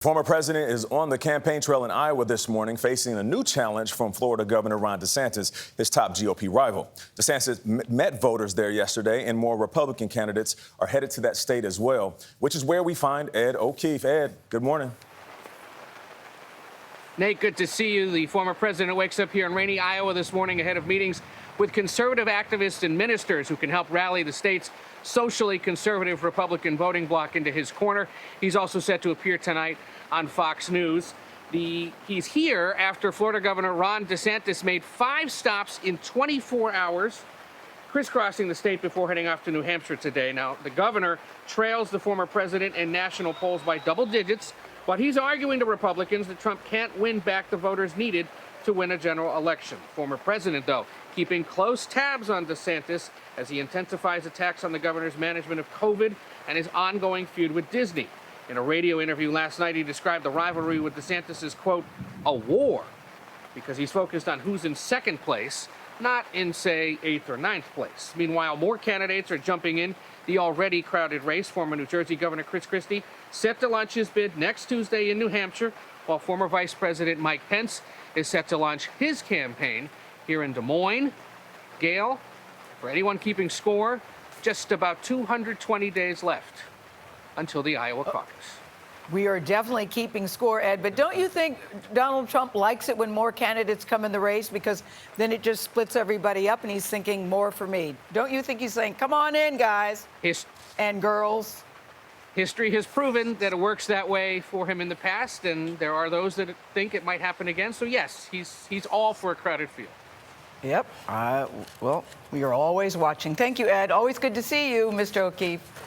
Former president is on the campaign trail in Iowa this morning, facing a new challenge from Florida Governor Ron DeSantis, his top GOP rival. DeSantis met voters there yesterday, and more Republican candidates are headed to that state as well, which is where we find Ed O'Keefe. Ed, good morning. Nate, good to see you. The former president wakes up here in rainy Iowa this morning ahead of meetings with conservative activists and ministers who can help rally the state's socially conservative Republican voting bloc into his corner. He's also set to appear tonight on Fox News. He's here after Florida Governor Ron DeSantis made 5 stops in 24 hours, crisscrossing the state before heading off to New Hampshire today. Now, the governor trails the former president in national polls by double digits, but he's arguing to Republicans that Trump can't win back the voters needed to win a general election. Former president, though, keeping close tabs on DeSantis as he intensifies attacks on the governor's management of COVID and his ongoing feud with Disney. In a radio interview last night, he described the rivalry with DeSantis as, quote, a war, because he's focused on who's in second place, not in, say, 8th or 9th place. Meanwhile, more candidates are jumping in the already crowded race. Former New Jersey Governor Christie set to launch his bid next Tuesday in New Hampshire, while former Vice President Mike Pence is set to launch his campaign here in Des Moines. Gayle, for anyone keeping score, just about 220 days left until the Iowa caucus. We are definitely keeping score, Ed, but don't you think Donald Trump likes it when more candidates come in the race, because then it just splits everybody up and he's thinking more for me? Don't you think he's saying, come on in, guys and girls? History has proven that it works that way for him in the past, and there are those that think it might happen again. So, yes, he's all for a crowded field. Yep. Well, we are always watching. Thank you, Ed. Always good to see you, Mr. O'Keefe.